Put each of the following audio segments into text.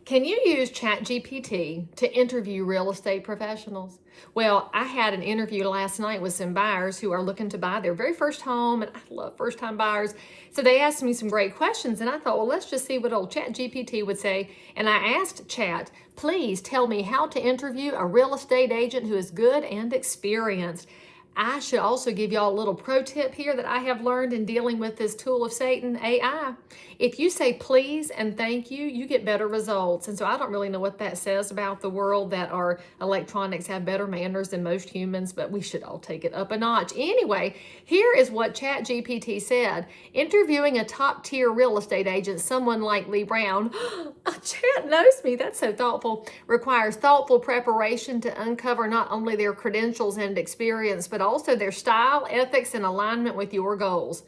Can you use ChatGPT to interview real estate professionals? Well, I had an interview last night with some buyers who are looking to buy their very first home, and I love first time buyers. So they asked me some great questions, and I thought, well, let's just see what old ChatGPT would say. And I asked Chat, please tell me how to interview a real estate agent who is good and experienced. I should also give y'all a little pro tip here that I have learned in dealing with this tool of Satan, AI. If you say please and thank you, you get better results. And so I don't really know what that says about the world, that our electronics have better manners than most humans, but we should all take it up a notch. Anyway, here is what ChatGPT said. Interviewing a top tier real estate agent, someone like Lee Brown, Chat knows me, that's so thoughtful, requires thoughtful preparation to uncover not only their credentials and experience, but also their style, ethics, and alignment with your goals.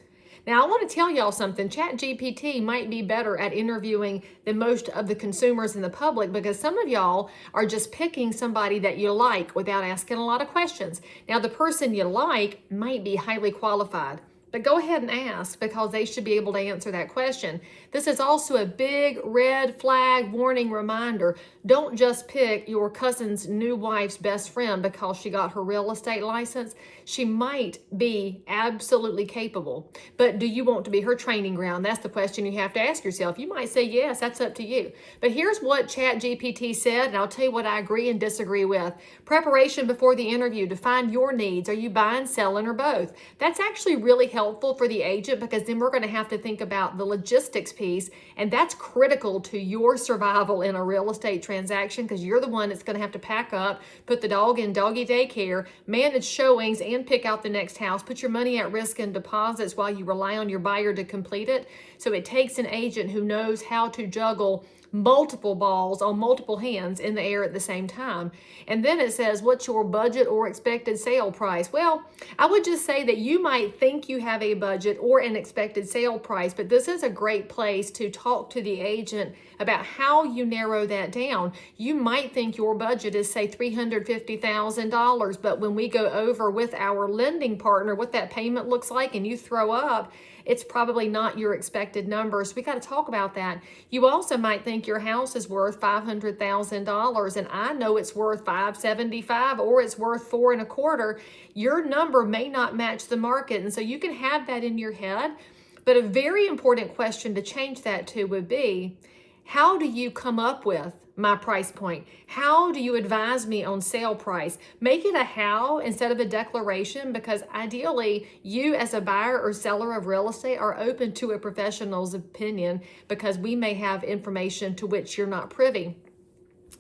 Now, I want to tell y'all something. ChatGPT might be better at interviewing than most of the consumers in the public, because some of y'all are just picking somebody that you like without asking a lot of questions. Now, the person you like might be highly qualified, but go ahead and ask, because they should be able to answer that question. This is also a big red flag warning reminder. Don't just pick your cousin's new wife's best friend because she got her real estate license. She might be absolutely capable, but do you want to be her training ground? That's the question you have to ask yourself. You might say yes, that's up to you. But here's what ChatGPT said, and I'll tell you what I agree and disagree with. Preparation before the interview, define your needs. Are you buying, selling, or both? That's actually really helpful for the agent, because then we're going to have to think about the logistics piece, and that's critical to your survival in a real estate transaction, because you're the one that's going to have to pack up, put the dog in doggy daycare, manage showings, and pick out the next house, put your money at risk in deposits while you rely on your buyer to complete it. So it takes an agent who knows how to juggle multiple balls on multiple hands in the air at the same time. And then it says, what's your budget or expected sale price? Well, I would just say that you might think you have a budget or an expected sale price, but this is a great place to talk to the agent about how you narrow that down. You might think your budget is, say, $350,000, but when we go over with our lending partner what that payment looks like and you throw up, it's probably not your expected numbers. We got to talk about that. You also might think your house is worth $500,000, and I know it's worth $575,000 or it's worth $425,000. Your number may not match the market, and so you can have that in your head. But a very important question to change that to would be, how do you come up with my price point? How do you advise me on sale price? Make it a how instead of a declaration, because ideally you as a buyer or seller of real estate are open to a professional's opinion, because we may have information to which you're not privy.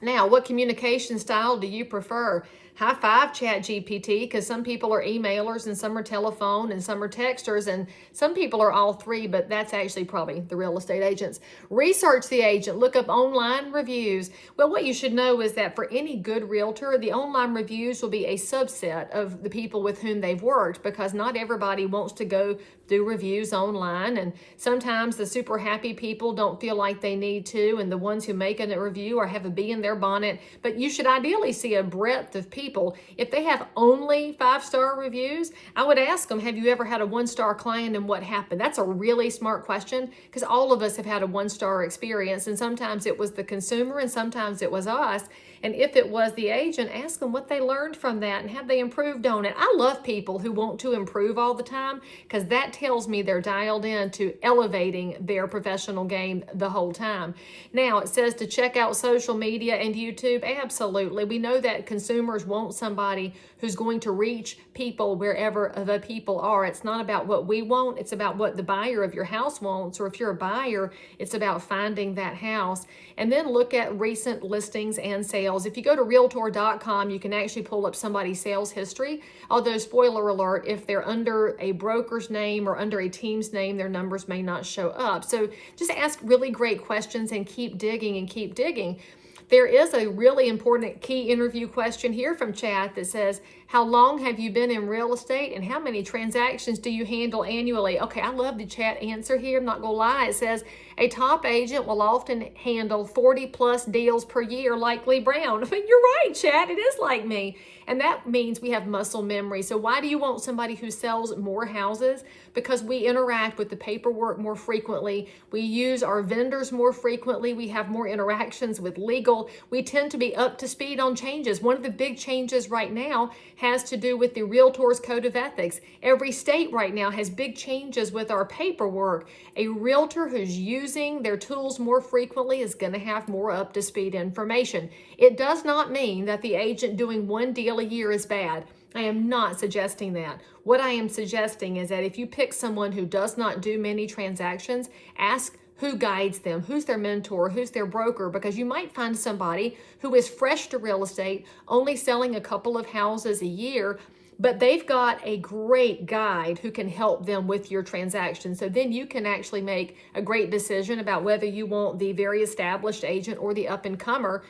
Now, what communication style do you prefer? High five ChatGPT, because some people are emailers and some are telephone and some are texters and some people are all three, but that's actually probably the real estate agents. Research the agent, look up online reviews. Well, what you should know is that for any good realtor, the online reviews will be a subset of the people with whom they've worked, because not everybody wants to go do reviews online, and sometimes the super happy people don't feel like they need to, and the ones who make a review or have a bee in their bonnet. But you should ideally see a breadth of people. If they have only 5-star reviews, I would ask them, have you ever had a 1-star client and what happened? That's a really smart question, because all of us have had a 1-star experience, and sometimes it was the consumer and sometimes it was us. And if it was the agent, ask them what they learned from that and have they improved on it. I love people who want to improve all the time, because that tells me they're dialed in to elevating their professional game the whole time. Now, it says to check out social media and YouTube. Absolutely. We know that consumers want somebody who's going to reach people wherever the people are. It's not about what we want. It's about what the buyer of your house wants. Or if you're a buyer, it's about finding that house. And then look at recent listings and sales. If you go to Realtor.com, you can actually pull up somebody's sales history. Although, spoiler alert, if they're under a broker's name or under a team's name, their numbers may not show up. So just ask really great questions and keep digging and keep digging. There is a really important key interview question here from Chat that says, how long have you been in real estate and how many transactions do you handle annually? Okay, I love the Chat answer here. I'm not going to lie. It says, A top agent will often handle 40 plus deals per year like Lee Brown. I mean, you're right, Chad. It is like me. And that means we have muscle memory. So why do you want somebody who sells more houses? Because we interact with the paperwork more frequently. We use our vendors more frequently. We have more interactions with legal. We tend to be up to speed on changes. One of the big changes right now has to do with the Realtor's Code of Ethics. Every state right now has big changes with our paperwork. A realtor who's using their tools more frequently is going to have more up to speed information. It does not mean that the agent doing one deal a year is bad. I am not suggesting that. What I am suggesting is that if you pick someone who does not do many transactions, ask who guides them, who's their mentor, who's their broker, because you might find somebody who is fresh to real estate, only selling a couple of houses a year, but they've got a great guide who can help them with your transaction. So then you can actually make a great decision about whether you want the very established agent or the up-and-comer.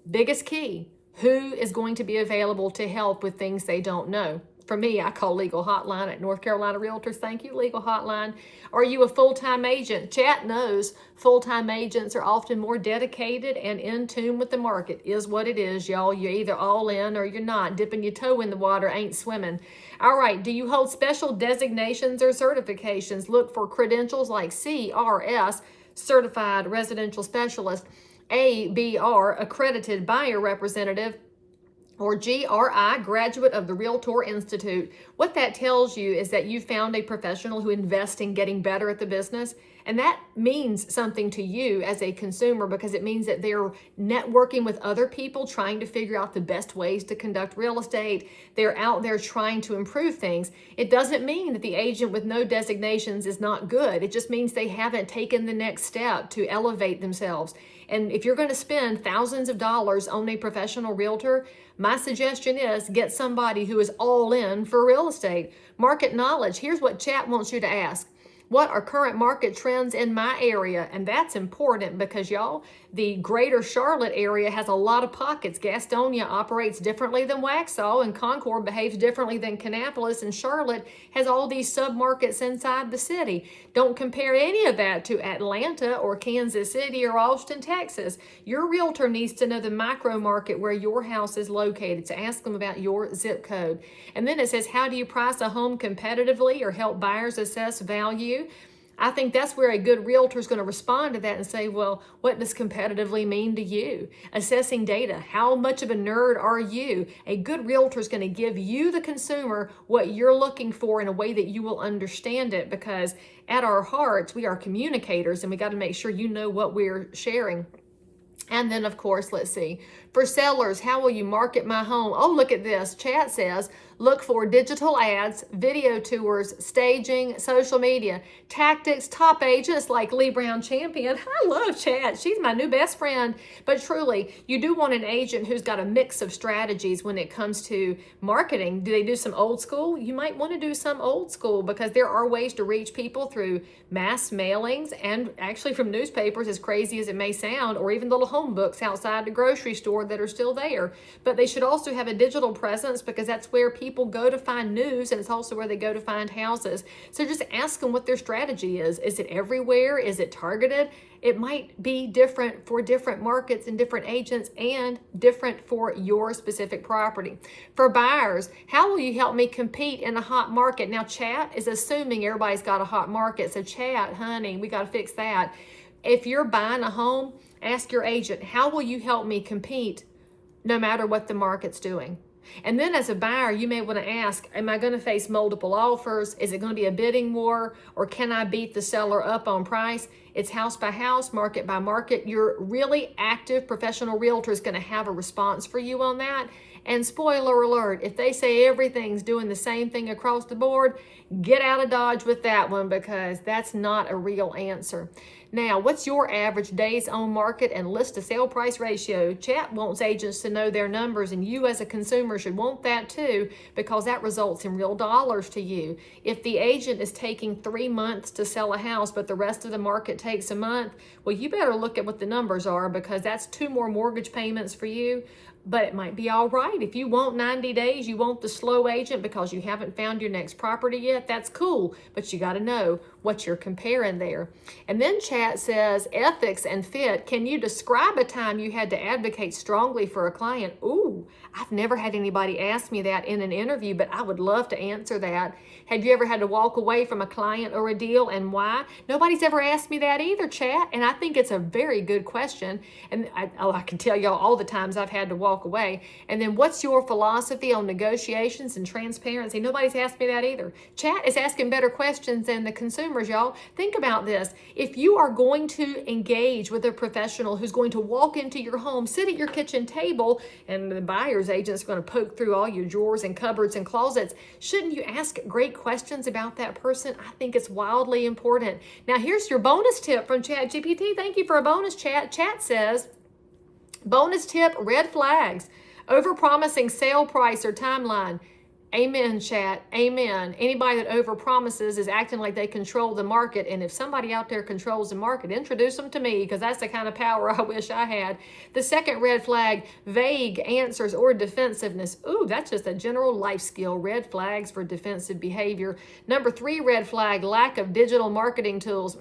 Biggest key, who is going to be available to help with things they don't know? For me, I call Legal Hotline at North Carolina Realtors. Thank you, Legal Hotline. Are you a full-time agent? Chat knows full-time agents are often more dedicated and in tune with the market. Is what it is, y'all. You're either all in or you're not. Dipping your toe in the water ain't swimming. All right, do you hold special designations or certifications? Look for credentials like CRS, Certified Residential Specialist, ABR, Accredited Buyer Representative, or GRI, Graduate of the Realtor Institute. What that tells you is that you found a professional who invests in getting better at the business. And that means something to you as a consumer because it means that they're networking with other people, trying to figure out the best ways to conduct real estate. They're out there trying to improve things. It doesn't mean that the agent with no designations is not good. It just means they haven't taken the next step to elevate themselves. And if you're going to spend thousands of dollars on a professional realtor, my suggestion is get somebody who is all in for real estate. Market knowledge. Here's what chat wants you to ask. What are current market trends in my area? And that's important because, y'all, the greater Charlotte area has a lot of pockets. Gastonia operates differently than Waxhaw, and Concord behaves differently than Kannapolis, and Charlotte has all these submarkets inside the city. Don't compare any of that to Atlanta or Kansas City or Austin, Texas. Your realtor needs to know the micro market where your house is located, so ask them about your zip code. And then it says, how do you price a home competitively or help buyers assess value? I think that's where a good realtor is going to respond to that and say, well, what does competitively mean to you? Assessing data. How much of a nerd are you? A good realtor is going to give you, the consumer, what you're looking for in a way that you will understand it, because at our hearts, we are communicators and we got to make sure you know what we're sharing. And then, of course, let's see. For sellers, how will you market my home? Oh, look at this. Chat says, look for digital ads, video tours, staging, social media, tactics, top agents like Lee Brown Champion. I love Chat. She's my new best friend. But truly, you do want an agent who's got a mix of strategies when it comes to marketing. Do they do some old school? You might want to do some old school because there are ways to reach people through mass mailings and actually from newspapers, as crazy as it may sound, or even little home books outside the grocery store that are still there. But they should also have a digital presence because that's where people go to find news, and it's also where they go to find houses. So just ask them what their strategy is. Is it everywhere? Is it targeted? It might be different for different markets and different agents and different for your specific property. For buyers, how will you help me compete in a hot market? Now, chat is assuming everybody's got a hot market. So chat, honey, we got to fix that. If you're buying a home, ask your agent, how will you help me compete no matter what the market's doing? And then as a buyer, you may want to ask, am I going to face multiple offers? Is it going to be a bidding war? Or can I beat the seller up on price? It's house by house, market by market. Your really active professional realtor is going to have a response for you on that. And spoiler alert, if they say everything's doing the same thing across the board, get out of Dodge with that one because that's not a real answer. Now, what's your average days on market and list to sale price ratio? Chat wants agents to know their numbers, and you as a consumer should want that too because that results in real dollars to you. If the agent is taking 3 months to sell a house, but the rest of the market takes a month, well, you better look at what the numbers are because that's 2 more mortgage payments for you. But it might be all right. If you want 90 days, you want the slow agent because you haven't found your next property yet, that's cool. But you got to know what you're comparing there. And then chat chat says, ethics and fit. Can you describe a time you had to advocate strongly for a client? Ooh, I've never had anybody ask me that in an interview, but I would love to answer that. Have you ever had to walk away from a client or a deal, and why? Nobody's ever asked me that either, chat, and I think it's a very good question. And I can tell y'all all the times I've had to walk away. And then what's your philosophy on negotiations and transparency? Nobody's asked me that either. Chat is asking better questions than the consumers, y'all. Think about this. If you are going to engage with a professional who's going to walk into your home, sit at your kitchen table, and the buyer's agent's going to poke through all your drawers and cupboards and closets, shouldn't you ask great questions about that person? I think it's wildly important. Now, here's your bonus tip from ChatGPT. Thank you for a bonus, chat. Chat says, bonus tip, red flags, overpromising sale price or timeline. Amen, chat. Amen. Anybody that overpromises is acting like they control the market. And if somebody out there controls the market, introduce them to me, because that's the kind of power I wish I had. The second red flag, vague answers or defensiveness. Ooh, that's just a general life skill. Red flags for defensive behavior. Number 3 red flag, lack of digital marketing tools.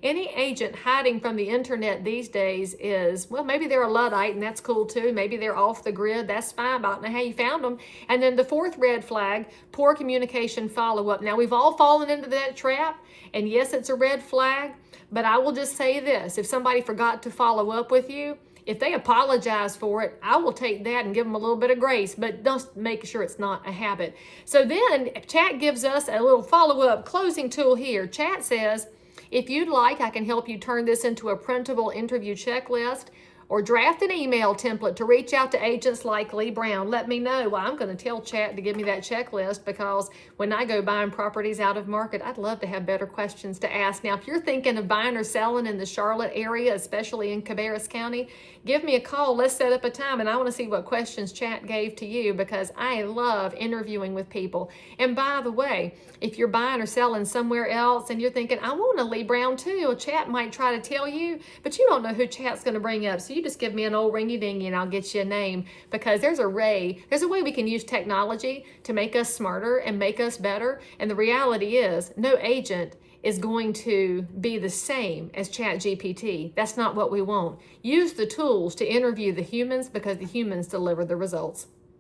Any agent hiding from the internet these days is, well, maybe they're a Luddite, and that's cool too. Maybe they're off the grid. That's fine. I don't know how you found them. And then the 4th red flag, poor communication follow-up. Now, we've all fallen into that trap, and yes, it's a red flag, but I will just say this. If somebody forgot to follow up with you, if they apologize for it, I will take that and give them a little bit of grace, but just make sure it's not a habit. So then chat gives us a little follow-up closing tool here. Chat says, if you'd like, I can help you turn this into a printable interview checklist or draft an email template to reach out to agents like Lee Brown. Let me know. Well, I'm going to tell chat to give me that checklist, because when I go buying properties out of market, I'd love to have better questions to ask. Now, if you're thinking of buying or selling in the Charlotte area, especially in Cabarrus County, give me a call. Let's set up a time, and I want to see what questions chat gave to you, because I love interviewing with people. And by the way, if you're buying or selling somewhere else and you're thinking, I want a Lee Brown too, a chat might try to tell you, but you don't know who chat's going to bring up. So you just give me an old ringy dingy and I'll get you a name, because there's a way we can use technology to make us smarter and make us better. And the reality is, no agent is going to be the same as ChatGPT. That's not what we want. Use the tools to interview the humans, because the humans deliver the results.